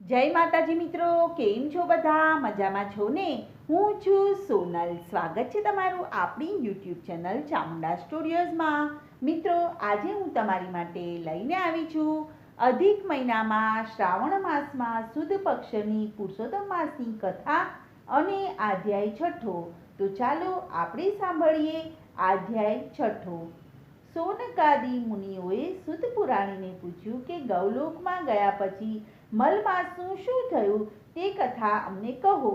જય માતાજી મિત્રો, કેમ છો બધા? મજામાં છો ને? હું છું સોનલ. સ્વાગત છે તમારું આપણી યુટ્યુબ ચેનલ ચામુંડા સ્ટુડિયોઝમાં. મિત્રો, આજે હું તમારી માટે લઈને આવી છું અધિક મહિનામાં શ્રાવણ માસમાં સુદ પક્ષની પુરુષોત્તમ માસની કથા અને અધ્યાય છઠ્ઠો. તો ચાલો આપણે સાંભળીએ અધ્યાય છઠ્ઠો. સોનકાદી મુનિઓએ સૂત પુરાણીને પૂછ્યું કે ગૌલોકમાં ગયા પછી મલમાસનું શું થયું તે કથા અમને કહો.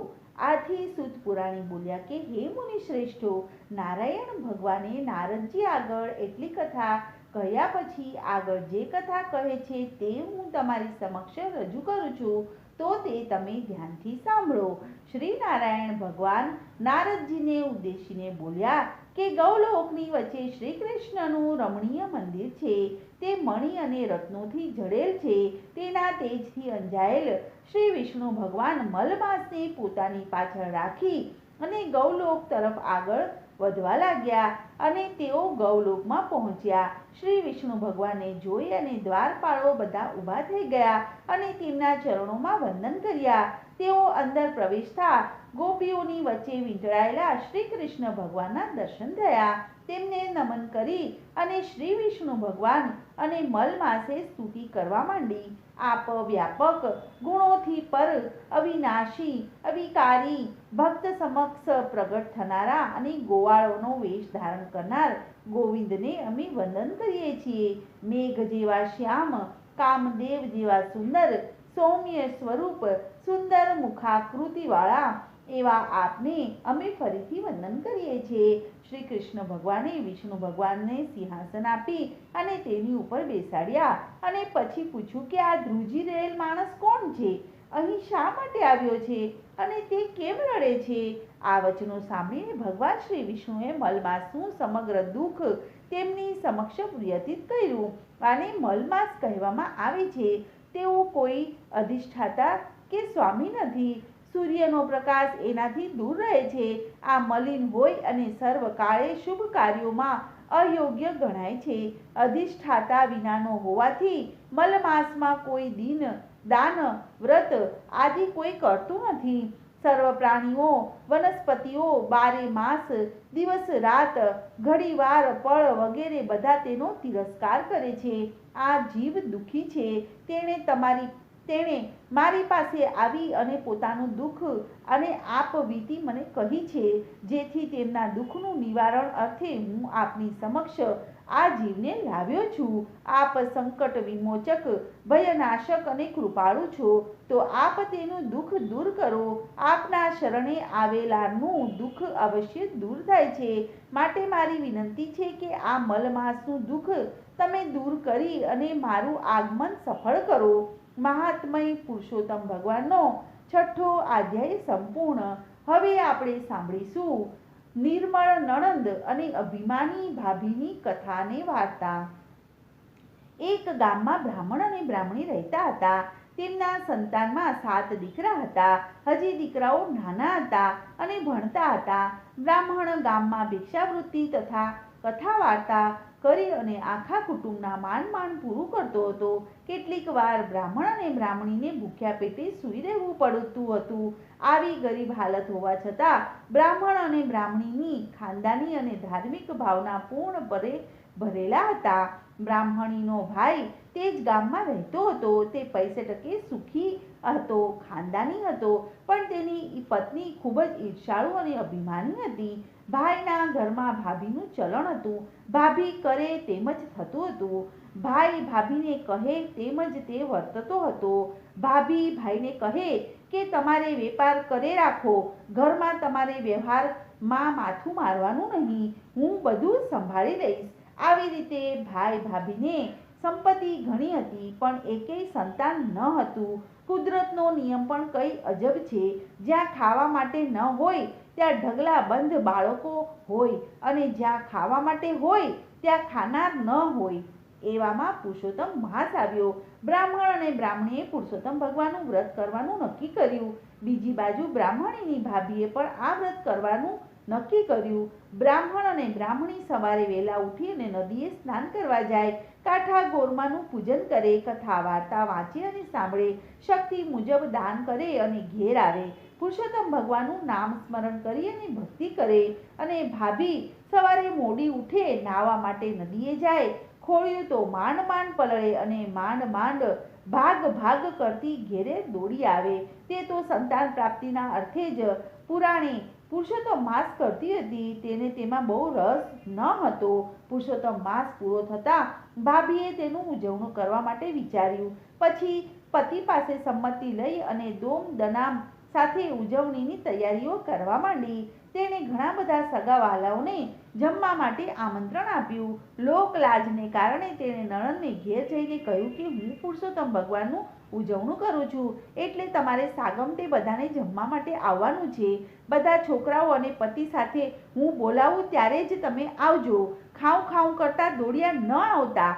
આથી સૂત પુરાણી બોલ્યા કે હે મુનિ શ્રેષ્ઠો, નારાયણ ભગવાને નારદજી આગળ એટલી કથા કહ્યા પછી આગળ જે કથા કહે છે તે હું તમારી સમક્ષ રજૂ કરું છું, તો તે તમે ધ્યાનથી સાંભળો. શ્રી નારાયણ ભગવાન નારદજીને ઉદ્દેશીને બોલ્યા કે ગૌલોકની વચ્ચે શ્રી કૃષ્ણનું રમણીય મંદિર છે. તે મણિ અને રત્નોથી જડેલ છે. તેના તેજથી અંજાયેલ શ્રી વિષ્ણુ ભગવાન મલમાસને પોતાની પાછળ રાખી અને ગૌલોક તરફ આગળ વધવા લાગ્યા અને તેઓ ગૌલોકમાં પહોંચ્યા. શ્રી વિષ્ણુ ભગવાનને જોઈ અને દ્વારપાળો બધા ઊભા થઈ ગયા અને તેમના ચરણોમાં વંદન કર્યા. તેઓ અંદર પ્રવેશતા ગોપીઓની વચ્ચે વીંટળાયેલા શ્રી કૃષ્ણ ભગવાનના દર્શન થયા. તેમને નમન કરી અને શ્રી વિષ્ણુ ભગવાન અને મલમાસે સ્તુતિ કરવા માંડી. આપ વ્યાપક, ગુણોથી પર, અવિનાશી, અવિકારી, ભક્ત સમક્ષ પ્રગટ થનારા અને ગોવાળોનો વેશ ધારણ કરનાર ગોવિંદને અમે વંદન કરીએ છીએ. મેઘ જેવા શ્યામ, કામદેવ જેવા સુંદર, સૌમ્ય સ્વરૂપ, સુંદર મુખાકૃતિવાળા એવા આપને અમે ફરીથી વંદન કરીએ છીએ. શ્રી કૃષ્ણ ભગવાને વિષ્ણુ ભગવાનને સિંહાસન આપી અને તેની ઉપર બેસાડ્યા અને પછી પૂછ્યું કે આ ધ્રુજી રહેલ માણસ કોણ છે? અહીં શા માટે આવ્યો છે અને તે કેમ લડે છે? આ વચનો સાંભળીને ભગવાન શ્રી વિષ્ણુએ મલમાસનું સમગ્ર દુઃખ તેમની સમક્ષ વ્યતીત કર્યું. આને મલમાસ કહેવામાં આવે છે. તેઓ કોઈ અધિષ્ઠાતા કે સ્વામી નથી. સૂર્યનો પ્રકાશ એનાથી દૂર રહે છે. આ મલિન હોય અને સર્વકાળે શુભ કાર્યોમાં અયોગ્ય ગણાય છે. અધિષ્ઠાતા વિનાનો હોવાથી મલમાસમાં કોઈ દાન, વ્રત આદિ કોઈ કરતું નથી. સર્વ પ્રાણીઓ, વનસ્પતિઓ બારે માસ, દિવસ રાત, ઘડીવાર, પળ વગેરે બધા તેનો તિરસ્કાર કરે છે. આ જીવ દુઃખી છે. તેણે મારી પાસે આવી અને પોતાનું દુઃખ અને આપવીતી મને કહી છે, જેથી તેમના દુઃખનું નિવારણ અર્થે હું આપની સમક્ષ આ જીવને લાવ્યો છું. આપ સંકટ વિમોચક, ભયનાશક અને કૃપાળુ છો, તો આપ તેનું દુઃખ દૂર કરો. આપના શરણે આવેલાનું દુઃખ અવશ્ય દૂર થાય છે. માટે મારી વિનંતી છે કે આ મલમાસનું દુઃખ તમે દૂર કરી અને મારું આગમન સફળ કરો. મહાત્મય પુરુષોત્તમ ભગવાનનો છઠ્ઠો અધ્યાય સંપૂર્ણ. હવે આપણે સાંભળીશું નિર્મળ નણંદ અને અભિમાની ભાભીની કથાને વાર્તા. એક ગામમાં બ્રાહ્મણ અને બ્રાહ્મણી રહેતા હતા. તેમના સંતાનમાં 7 દીકરા હતા. હજી દીકરાઓ નાના હતા અને ભણતા હતા. બ્રાહ્મણ ગામમાં ભિક્ષાવૃત્તિ તથા કથા વાર્તા કરી અને આખા કુટુંબના માંડ પૂરું કરતો હતો. કેટલીક વાર બ્રાહ્મણ અને બ્રાહ્મણીને ભૂખ્યા પેટે સૂઈ રહેવું પડતું હતું. આવી ગરીબ હાલત હોવા છતાં બ્રાહ્મણ અને બ્રાહ્મણીની ખાનદાની અને ધાર્મિક ભાવના પૂર્ણપણે ભરેલા હતા. બ્રાહ્મણીનો ભાઈ તે જ ગામમાં રહેતો હતો. તે પૈસે ટકે સુખી હતો, ખાનદાની હતો, પણ તેની પત્ની ખૂબ જ ઈર્ષાળુ અને અભિમાની હતી. ભાઈના ઘરમાં ભાભીનું ચલણ હતું. ભાભી કરે તેમ જ થતું હતું. ભાઈ ભાભીને કહે તેમ જ તે વર્તતો હતો. ભાભી ભાઈને કહે કે તમારે વેપાર કરે રાખો, ઘરમાં તમારે વ્યવહારમાં માથું મારવાનું નહીં, હું બધું સંભાળી લઈશ. આવી રીતે ભાઈ ભાભીને સંપત્તિ ઘણી હતી, પણ એકેય સંતાન ન હતું. કુદરતનો નિયમ પણ કઈ અજબ છે. જ્યાં ખાવા માટે ન હોય ત્યાં ઢગલા બંધ બાળકો હોય અને જ્યાં ખાવા માટે હોય ત્યાં ખાનાર ન હોય. એવામાં પુરુષોત્તમ માસ આવ્યો. બ્રાહ્મણ અને બ્રાહ્મણીએ પુરુષોત્તમ ભગવાનનું વ્રત કરવાનું નક્કી કર્યું. બીજી બાજુ બ્રાહ્મણીની ભાભીએ પણ આ વ્રત કરવાનું નક્કી કર્યું. બ્રાહ્મણ અને બ્રાહ્મણી સવારે વહેલા ઉઠી અને નદીએ સ્નાન કરવા જાય, કાંઠા ગોરમાનું પૂજન કરે, કથા વાર્તા વાંચે અને સાંભળે, શક્તિ મુજબ દાન કરે અને ઘેર આવે. પુરુષોત્તમ ભગવાનનું નામ સ્મરણ કરી અને ભક્તિ કરે. અને ભાભી સવારે મોડી ઉઠે, નાહવા માટે નદીએ જાય. ખોળ્યું તો માંડ માંડ પલળે અને માંડ માંડ ભાગ ભાગ કરતી ઘેરે દોડી આવે. તે તો સંતાન પ્રાપ્તિના અર્થે જ પુરાણે પુરુષોત્તમ માસ કરતી હતી. તેને તેમાં બહુ રસ ન હતો. પુરુષોત્તમ માસ પૂરો થતાં ભાભીએ તેનું ઉજવણું કરવા માટે વિચાર્યું. પછી પતિ પાસે સંમતિ લઈ અને દોમ દનામ સાથે ઉજવણીની તૈયારીઓ કરવા માંડી. તેણે ઘણા બધા સગાવાલાઓને જમવા માટે આમંત્રણ આપ્યું. લોકલાજને કારણે તેણે નણંદને ઘેર જઈને કહ્યું કે હું પુરુષોત્તમ ભગવાનનું ઉજવણું કરું છું, એટલે તમારે સાગમટે બધાને જમવા માટે આવવાનું છે. બધા છોકરાઓ અને પતિ સાથે હું બોલાવું ત્યારે જ તમે આવજો. ખાઉં ખાઉં કરતા દોડ્યા ન આવતા.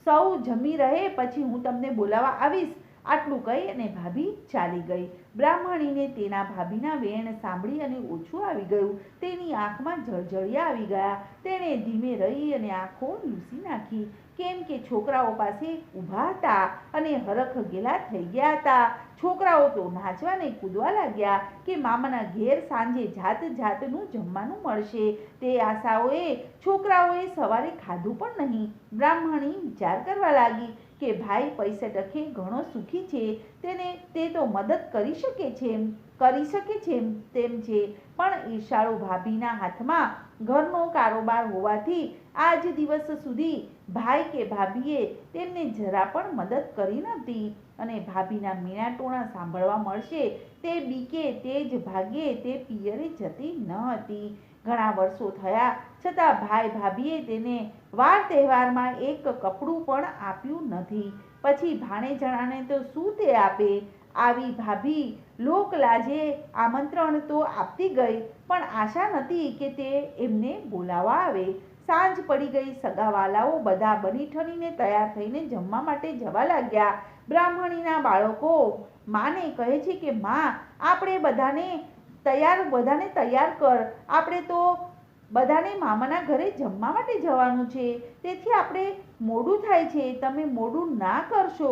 સૌ જમી રહે પછી હું તમને બોલાવવા આવીશ. આટલું કહી અને ભાભી ચાલી ગઈ. બ્રાહ્મણીને તેના ભાભીના વેણ સાંભળી અને ઓછું આવી ગયું. તેની આંખમાં જળજળિયા આવી ગયા. તેણે ધીમે રહી અને આંખો લૂસી નાખી, કેમ કે છોકરાઓ પાસે ઊભા હતા અને હરખ ગેલા થઈ ગયા હતા. છોકરાઓ તો નાચવા ને કૂદવા લાગ્યા કે મામાના ઘેર સાંજે જાત જાતનું જમવાનું મળશે. તે આશાઓએ છોકરાઓએ સવારે ખાધું પણ નહીં. બ્રાહ્મણી વિચાર કરવા લાગી કે ભાઈ પૈસા ટકે ઘણો સુખી છે, તે તો મદદ કરી શકે છે તેમ છે, પણ ઈર્ષાળુ ભાભીના હાથમાં ઘરનો કારોબાર હોવાથી આજ દિવસ સુધી ભાઈ કે ભાભીએ તેમને જરા પણ મદદ કરી નહોતી. અને ભાભીના મીણાટોણા સાંભળવા મળશે તે બીકે તે જ ભાગે તે પિયરે જતી ન હતી. ઘણા વર્ષો થયા છતાં ભાઈ ભાભીએ તેને વાર તહેવારમાં એક કપડું પણ આપ્યું નથી. પછી ભાણેજણાને તો શું તે આપે? આવી ભાભી લોકલાજે આમંત્રણ તો આપતી ગઈ, પણ આશા નહોતી કે તે એમને બોલાવવા આવે. સાંજ પડી ગઈ. સગાવાલાઓ બધા બની ઠણીને તૈયાર થઈને જમવા માટે જવા લાગ્યા. બ્રાહ્મણીના બાળકો માને કહે છે કે માં, આપણે બધાને તૈયાર કર. આપણે તો બધાને મામાના ઘરે જમવા માટે જવાનું છે, તેથી આપણે મોડું થાય છે, તમે મોડું ના કરશો.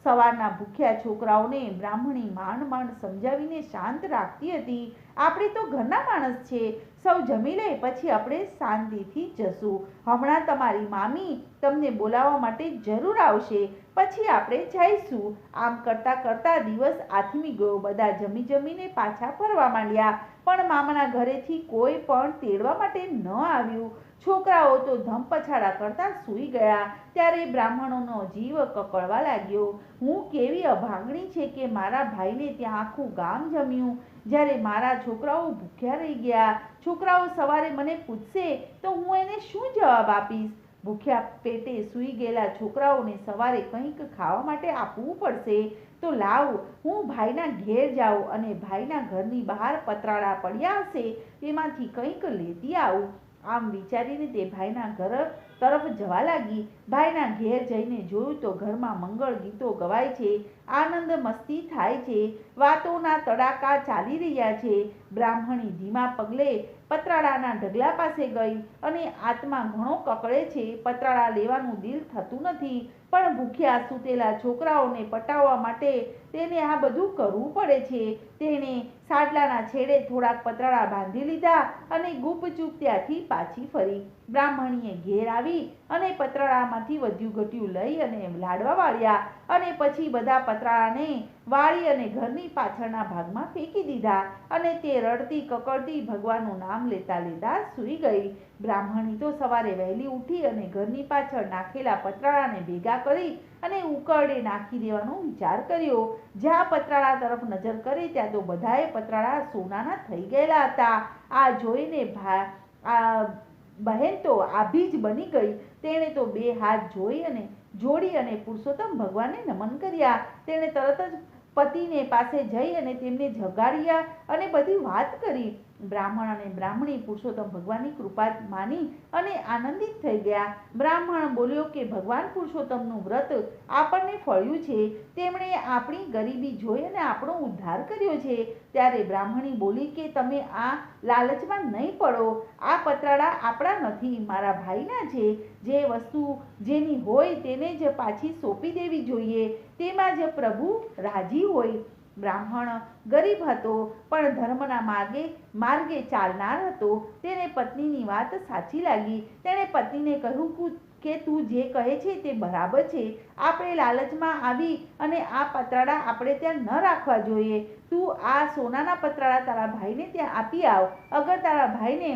સવારના ભૂખ્યા છોકરાઓને બ્રાહ્મણી માંડ માંડ સમજાવીને શાંત રાખતી હતી. આપણે તો ઘરના માણસ છે, સૌ જમી લે પછી આપણે શાંતિથી જશું. હમણાં તમારી મામી તમને બોલાવવા માટે જરૂર આવશે, પછી આપણે જઈશું. આમ કરતા કરતા દિવસ આથમી ગયો. બધા જમી જમીને પાછા ફરવા માંડ્યા, પણ મામાના ઘરેથી કોઈ પણ તેડવા માટે ન આવ્યું. છોકરાઓ તો ધમપછાડા કરતા સૂઈ ગયા. ત્યારે બ્રાહ્મણોનો જીવ કકળવા લાગ્યો. હું કેવી અભાગણી છે કે મારા ભાઈને ત્યાં આખું ગામ જમ્યું, જ્યારે મારા છોકરાઓ ભૂખ્યા રહી ગયા. છોકરાઓ સવારે મને પૂછશે તો હું એને શું જવાબ આપીશ? ભૂખ્યા પેટે સૂઈ ગયેલા છોકરાઓને સવારે કંઈક ખાવા માટે આપવું પડશે. તો લાવ, હું ભાઈના ઘેર જાઉં અને ભાઈના ઘરની બહાર પતરાળા પડ્યા હશે તેમાંથી કંઈક લેતી આવું. આમ વિચારીને તે ભાઈના ઘર તરફ જવા લાગી. ભાઈના ઘેર જઈને જોયું તો ઘરમાં મંગળ ગીતો ગવાય છે, આનંદ મસ્તી થાય છે, વાતોના તડાકા ચાલી રહ્યા છે. બ્રાહ્મણી ધીમા પગલે પતરાળાના ઢગલા પાસે ગઈ અને આત્મા ઘણો કકળે છે. પતરાળા લેવાનું દિલ થતું નથી, પણ ભૂખ્યા સૂતેલા છોકરાઓને પટાવવા માટે તેને આ બધું કરવું પડે છે. તેણે સાડલાના છેડે થોડાક પતરાળા બાંધી લીધા અને ગુપચૂપ ત્યાંથી પાછી ફરી. બ્રાહ્મણીએ ઘેર આવી અને પતરાળામાંથી વધ્યું ઘટ્યું લઈ અને લાડવા વાળ્યા અને પછી બધા પતરાળાને વાળી અને ઘરની પાછળના ભાગમાં ફેંકી દીધા અને તે રડતી કકળતી ભગવાનનું નામ લેતા લેતા સૂઈ ગઈ. બ્રાહ્મણી તો સવારે વહેલી ઉઠી અને ઘરની પાછળ નાખેલા પતરાળાને ભેગા કરી અને ઉકરડે નાખી દેવાનો વિચાર કર્યો. જ્યાં પતરાળા તરફ નજર કરી ત્યાં તો બધાએ પતરાળા સોનાના થઈ ગયેલા હતા. આ જોઈને બહેન તો આભી જ બની ગઈ. તેણે તો બે હાથ જોડી અને પુરુષોત્તમ ભગવાનને નમન કર્યા. તેણે તરત જ પતિને પાસે જઈ અને તેમને જગાડ્યા અને બધી વાત કરી. બ્રાહ્મણ અને બ્રાહ્મણી પુરુષોત્તમ ભગવાનની કૃપા માની અને આનંદિત થઈ ગયા. બ્રાહ્મણ બોલ્યો કે ભગવાન પુરુષોત્તમનું વ્રત આપણને ફળ્યું છે. તેમણે આપણી ગરીબી જોઈ અને આપણો ઉદ્ધાર કર્યો છે. ત્યારે બ્રાહ્મણી બોલી કે તમે આ લાલચમાં નહીં પડો. આ પતરાળા આપણા નથી, મારા ભાઈના છે. જે વસ્તુ જેની હોય તેને જ પાછી સોંપી દેવી જોઈએ. તેમાં જ પ્રભુ રાજી હોય. બ્રાહ્મણ ગરીબ હતો પણ ધર્મના માર્ગે ચાલનાર હતો. તેને પત્નીની વાત સાચી લાગી. તેણે પત્નીને કહ્યું કે તું જે કહે છે તે બરાબર છે. આપણે લાલચમાં આવી અને આ પતરાળા આપણે ત્યાં ન રાખવા જોઈએ. તું આ સોનાના પતરાળા તારા ભાઈને ત્યાં આપી આવ. અગર તારા ભાઈને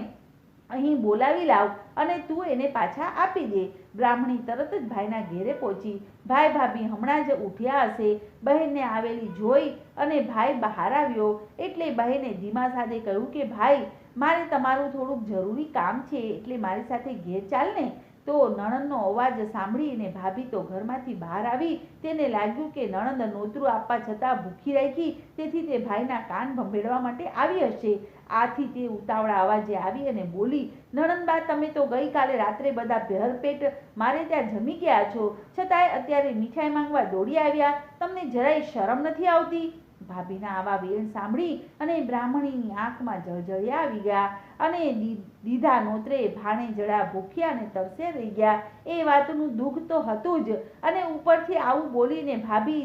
અહીં બોલાવી લાવ અને તું એને પાછા આપી દે. બ્રાહ્મણી તરત જ ભાઈના ઘેરે પહોંચી. ભાઈ ભાભી હમણાં જ ઉઠ્યા હશે. બહેનને આવેલી જોઈ અને ભાઈ બહાર આવ્યો એટલે બહેને ધીમા સાથે કહ્યું કે ભાઈ, મારે તમારું થોડુંક જરૂરી કામ છે એટલે મારી સાથે ઘેર ચાલ ને. તો નણંદનો અવાજ સાંભળીને ભાભી તો ઘરમાંથી બહાર આવી. તેને લાગ્યું કે નણંદ નોતરું આપવા છતાં ભૂખી રાખી, તેથી તે ભાઈના કાન ભંભેડવા માટે આવી હશે. આથી તે ઉતાવળા અવાજે આવી અને બોલી, નણંદબા, તમે તો ગઈકાલે રાત્રે બધા ભરપેટ મારે ત્યાં જમી ગયા છો, છતાંય અત્યારે મીઠાઈ માંગવા દોડી આવ્યા. તમને જરાય શરમ નથી આવતી? ભાભીના આવા વેણ સાંભળી અને બ્રાહ્મણીની આંખમાં જળજળિયા આવી ગયા અને દીધા નોતરે ભાણેજડા ભૂખ્યા અને તરસે રહી ગયા. એ વાતનું દુઃખ તો હતું જ અને ઉપરથી આવું બોલીને ભાભી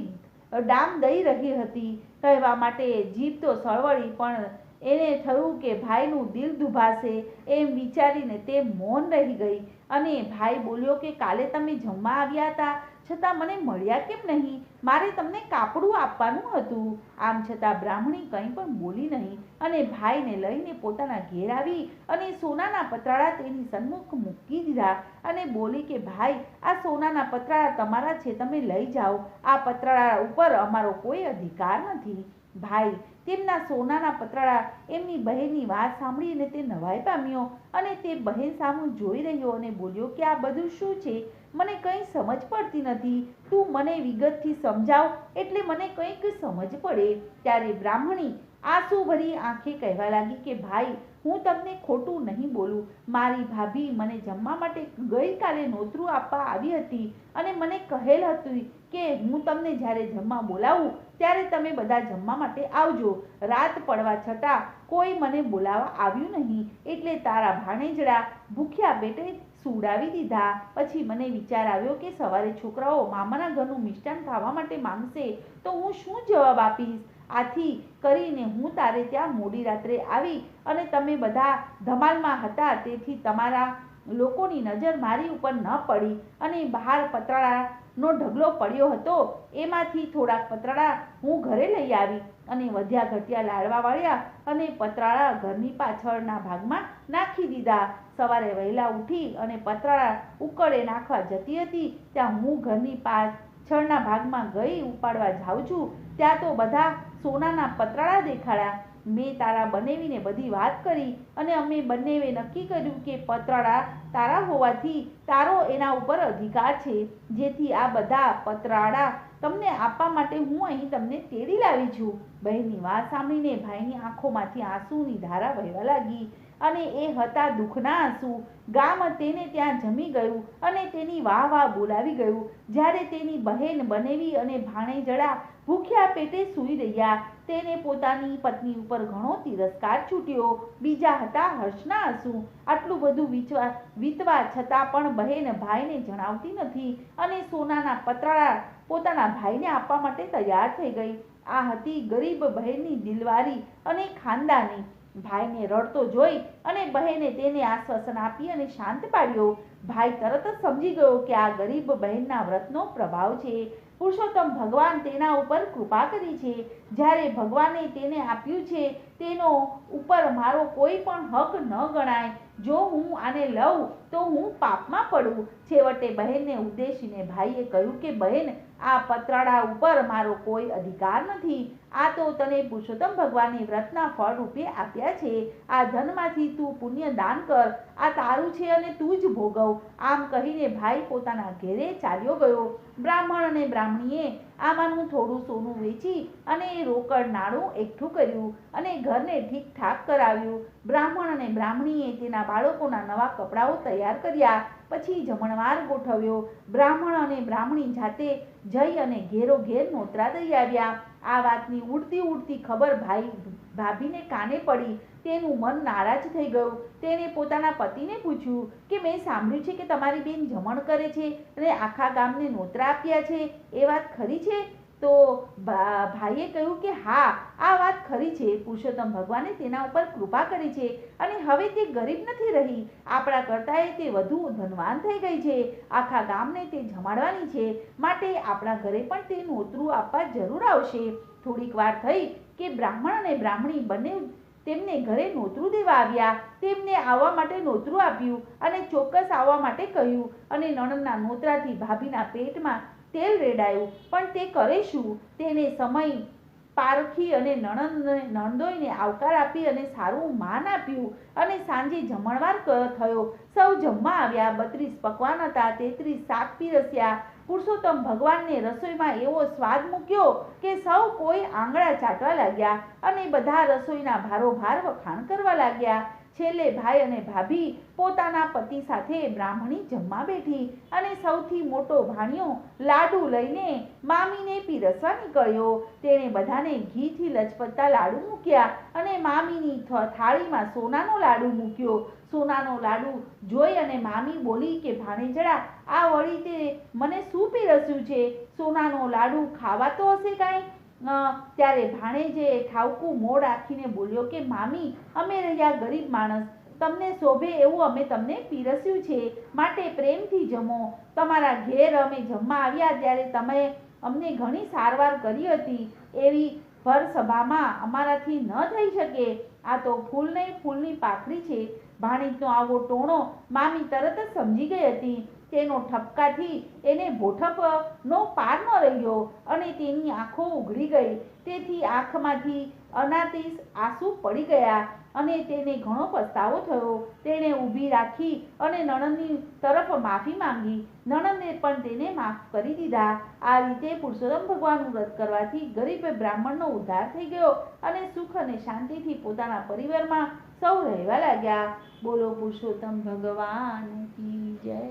ડામ દઈ રહી હતી. કહેવા માટે જીભ તો સળવળી, પણ એને થયું કે ભાઈનું દિલ દુભાશે એમ વિચારીને તે મૌન રહી ગઈ. અને ભાઈ બોલ્યો કે કાલે તમે જમવા આવ્યા હતા, છતાં મને મળ્યા કેમ નહીં? મારે તમને કાપડું આપવાનું હતું. આમ છતાં બ્રાહ્મણી કંઈ પણ બોલી નહીં અને ભાઈને લઈને પોતાના ઘેર આવી અને સોનાના પતરાળા તેની સન્મુખ મૂકી દીધા અને બોલી કે ભાઈ, આ સોનાના પતરાળા તમારા છે, તમે લઈ જાઓ. આ પતરાળા ઉપર અમારો કોઈ અધિકાર નથી. ભાઈ તેમના સોનાના પતરાળા એમની બહેનની વાત સાંભળીને તે નવાઈ પામ્યો અને તે બહેન સામું જોઈ રહ્યો અને બોલ્યો કે આ બધું શું છે? મને કંઈ સમજ પડતી નથી. તું મને વિગતથી સમજાવ એટલે મને કંઈક સમજ પડે. ત્યારે બ્રાહ્મણી આંસુભરી આંખે કહેવા લાગી કે ભાઈ, હું તમને ખોટું નહીં બોલું. મારી ભાભી મને જમવા માટે ગઈકાલે નોતરું આપવા આવી હતી અને મને કહેલ હતું કે હું તમને જ્યારે જમવા બોલાવું ત્યારે તમે બધા જમવા માટે આવજો. રાત પડવા છતાં કોઈ મને બોલાવવા આવ્યું નહીં એટલે તારા ભાણેજડા ભૂખ્યા પેટે સુવડાવી દીધા. પછી મને વિચાર આવ્યો કે સવારે છોકરાઓ મામાના ઘરનું મિષ્ટાન ખાવા માટે માંગશે તો હું શું જવાબ આપીશ? આથી કરીને હું તારે ત્યાં મોડી રાત્રે આવી અને તમે બધા ધમાલમાં હતા, તેથી તમારા લોકોની નજર મારી ઉપર ન પડી અને બહાર પતરાળાનો ઢગલો પડ્યો હતો. એમાંથી થોડાક પતરાળા હું ઘરે લઈ આવી અને વધ્યા ઘટ્યા લાડવા વાળ્યા અને પતરાળા ઘરની પાછળના ભાગમાં નાખી દીધા. સવારે વહેલા ઉઠી અને પતરાળા ઉકળે નાખવા જતી હતી ત્યાં હું ઘરની પાછળના ભાગમાં ગઈ ઉપાડવા જાઉં છું ત્યાં તો બધા સોનાના પતરાળા દેખાડ્યા. મેં તારા બનેવીને બધી વાત કરી અને અમે બંનેવે નક્કી કર્યું કે પતરાળા તારા હોવાથી તારો એના ઉપર અધિકાર છે, જેથી આ બધા પતરાળા તમને આપવા માટે હું અહીં તમને તેડી લાવી છું. બહેનની વાત સાંભળીને ભાઈની આંખોમાંથી આંસુની ધારા વહેવા લાગી અને એ હતા દુઃખના આંસુ. ગામ તેને ત્યાં જમી ગયું અને તેની વાહ વાહ બોલાવી ગયું. જ્યારે તેની બહેન બનેવી અને ભાણેજડા ભૂખ્યા પેટે સૂઈ રહ્યા, તેને પોતાની પત્ની ઉપર ઘણો તિરસ્કાર છૂટ્યો. બીજા હતા હર્ષના આંસુ. આટલું બધું વીતવા છતાં પણ બહેન ભાઈને જણાવતી નથી અને સોનાના પતરાળા પોતાના ભાઈને આપવા માટે તૈયાર થઈ ગઈ. આ હતી ગરીબ બહેનની દિલવારી અને ખાનદાની. ભાઈને રડતો જોઈ અને બહેને તેને આશ્વાસન આપી અને શાંત પાડ્યો. ભાઈ તરત જ સમજી ગયો કે આ ગરીબ બહેનના વ્રતનો પ્રભાવ છે. પુરુષોત્તમ ભગવાન તેના ઉપર કૃપા કરી છે. જ્યારે ભગવાને તેને આપ્યું છે તેનો ઉપર મારો કોઈ પણ હક ન ગણાય. જો હું આને લઉં તો હું પાપમાં પડું. છેવટે બહેનને ઉદ્દેશીને ભાઈએ કહ્યું કે બહેન, આ પતરાળા ઉપર મારો કોઈ અધિકાર નથી. આ તો તને પુરુષોત્તમ ભગવાનની વ્રતના ફળ રૂપે આપ્યા છે. આ ધનમાંથી તું પુણ્ય દાન કર. આ તારું છે અને તું જ ભોગવ. આમ કહીને ભાઈ પોતાના ઘેરે ચાલ્યો ગયો. બ્રાહ્મણ અને બ્રાહ્મણીએ આમાંનું થોડું સોનું વેચી અને રોકડ નાણું એકઠું કર્યું અને ઘરને ઠીકઠાક કરાવ્યું. બ્રાહ્મણ અને બ્રાહ્મણીએ તેના બાળકોના નવા કપડાઓ તૈયાર કર્યા. પછી જમણવાર ગોઠવ્યો. બ્રાહ્મણ અને બ્રાહ્મણી જાતે જઈ અને ઘેરો ઘેર નોતરા દઈ આવ્યા. આ વાતની ઉડતી ઉડતી ખબર ભાભીને કાને પડી. તેનું મન નારાજ થઈ ગયું. તેણે પોતાના પતિને પૂછ્યું કે મેં સાંભળ્યું છે કે તમારી બેન જમણ કરે છે અને આખા ગામને નોતરા આપ્યા છે, એ વાત ખરી છે? તો ભાઈએ કહ્યું કે હા, આ વાત ખરી છે. પુરુષોત્તમ ભગવાને તેના ઉપર કૃપા કરી છે અને હવે તે ગરીબ નથી રહી. આપણા કરતાંય તે વધુ ધનવાન થઈ ગઈ છે. આખા ગામને તે જમાડવાની છે, માટે આપણા ઘરે પણ તે નોતરું આપવા જરૂર આવશે. થોડીક વાર થઈ કે બ્રાહ્મણ અને બ્રાહ્મણી બંને તેમને ઘરે નોતરું દેવા આવ્યા. તેમને આવવા માટે નોતરું આપ્યું અને ચોક્કસ આવવા માટે કહ્યું. અને નણંદના નોતરાથી ભાભીના પેટમાં તેલ રેડાયું, પણ તે કરે શું? તેને સમય પારખી અને નણંદોઈને આવકાર આપી અને સારું માન આપ્યું અને સાંજે જમણવાર થયો. સૌ જમવા આવ્યા. 32 પકવાન હતા, 33 શાક પીરસ્યા. પુરુષોત્તમ ભગવાનને રસોઈમાં એવો સ્વાદ મૂક્યો કે સૌ કોઈ આંગળા ચાટવા લાગ્યા અને બધા રસોઈના ભારોભાર વખાણ કરવા લાગ્યા. છેલ્લે ભાઈ અને ભાભી પોતાના પતિ સાથે બ્રાહ્મણી જમવા બેઠી અને સૌથી મોટો ભાણિયો લાડુ લઈને મામીને પીરસવા નીકળ્યો. તેણે બધાને ઘીથી લચપતતા લાડુ મૂક્યા અને મામીની થાળીમાં સોનાનો લાડુ મૂક્યો. સોનાનો લાડુ જોઈ અને મામી બોલી કે ભાણેજડા, આ વળી તે મને શું પીરસ્યું છે? સોનાનો લાડુ ખાવાતો હશે કાંઈ? ત્યારે ભાણેજે ઠાવકું મોં રાખીને બોલ્યો કે મામી, અમે રહ્યા ગરીબ માણસ, તમને શોભે એવું અમે તમને પીરસ્યું છે, માટે પ્રેમથી જમો. તમારા ઘેર અમે જમવા આવ્યા ત્યારે તમે અમને ઘણી સારવાર કરી હતી, એવી ભરસભામાં અમારાથી ન થઈ શકે. આ તો ફૂલ નહીં ફૂલની પાખડી છે. ભાણેજનો આવો ટોણો મામી તરત જ સમજી ગઈ હતી. તેનો ઠપકાથી એને ભોઠપનો પાર ન રહ્યો અને તેની આંખો ઉઘડી ગઈ. તેથી આંખમાંથી અનાતીત આંસુ પડી ગયા અને તેને ઘણો પસ્તાવો થયો. તેણે ઊભી રાખી અને નણંદની તરફ માફી માંગી. નણંદે પણ તેને માફ કરી દીધા. આ રીતે પુરુષોત્તમ ભગવાનનું વ્રત કરવાથી ગરીબ બ્રાહ્મણનો ઉદ્ધાર થઈ ગયો અને સુખ અને શાંતિથી પોતાના પરિવારમાં સૌ રહેવા લાગ્યા. બોલો પુરુષોત્તમ ભગવાન કી જય.